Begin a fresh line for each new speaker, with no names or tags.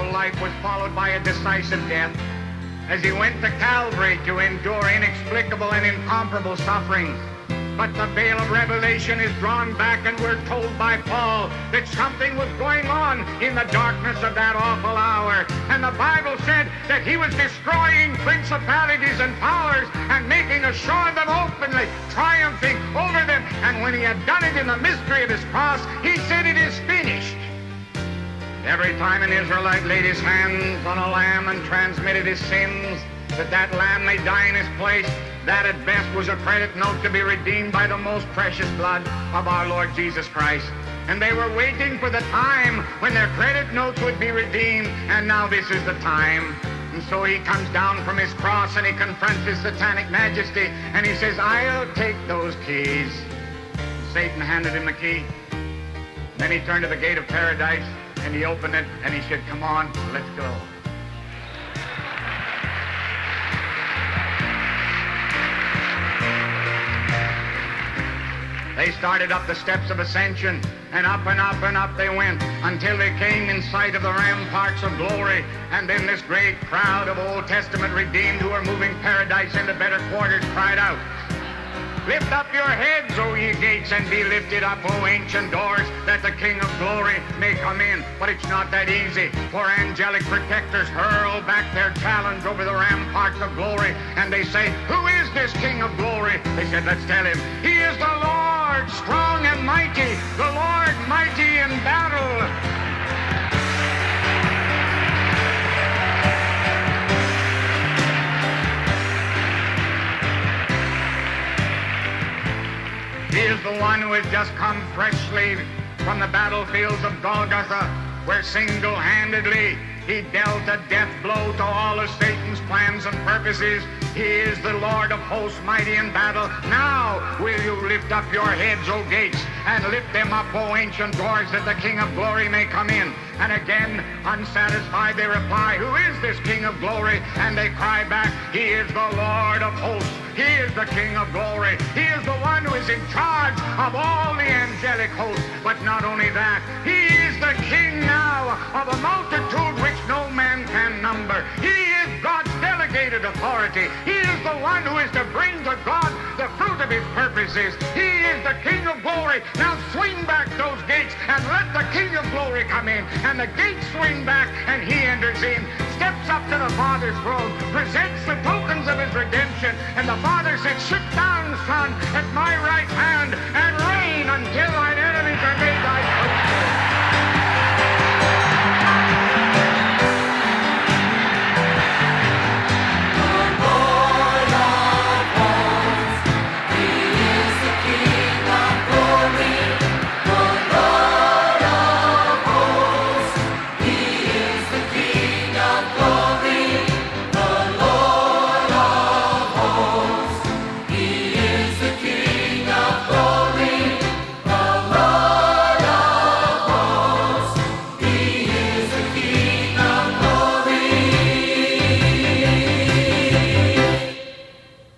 whole life was followed by a decisive death, as he went to Calvary to endure inexplicable and incomparable sufferings. But the veil of revelation is drawn back, and we're told by Paul that something was going on in the darkness of that awful hour. And the Bible said that he was destroying principalities and powers and making a show of them openly, triumphing over them. And when he had done it in the mystery of his cross, he said, "It is finished." Every time an Israelite laid his hands on a lamb and transmitted his sins, that lamb may die in his place, that at best was a credit note to be redeemed by the most precious blood of our Lord Jesus Christ. And they were waiting for the time when their credit notes would be redeemed, and now this is the time. And so he comes down from his cross and he confronts his satanic majesty, and he says, "I'll take those keys." Satan handed him the key. Then he turned to the gate of paradise and he opened it and he said, "Come on, let's go." They started up the steps of ascension, and up and up and up they went until they came in sight of the ramparts of glory. And then this great crowd of Old Testament redeemed who were moving paradise into better quarters cried out, "Lift up your heads, O ye gates, and be lifted up, O ancient doors, that the King of glory may come in." But it's not that easy, for angelic protectors hurl back their challenge over the ramparts of glory, and they say, "Who is this King of glory?" They said, "Let's tell him. He is the Lord, strong and mighty, the Lord mighty in battle." He is the one who has just come freshly from the battlefields of Golgotha, where single-handedly he dealt a death blow to all of Satan's plans and purposes. He is the Lord of hosts, mighty in battle. Now will you lift up your heads, O gates, and lift them up, O ancient doors, that the King of glory may come in. And again, unsatisfied, they reply, "Who is this King of glory?" And they cry back, "He is the Lord of hosts. He is the King of glory. He is the one who is in charge of all the angelic hosts." But not only that, he is the King now of a multitude which no man can number. He is God's delegated authority. He is the one who is to bring to God the fruit of his purposes. He is the King of glory. Now swing back those gates and let the King of glory come in. And the gates swing back and he enters in, steps up to the Father's throne, presents the tokens of his redemption, and the Father said, "Sit down, Son, at my right hand and reign until I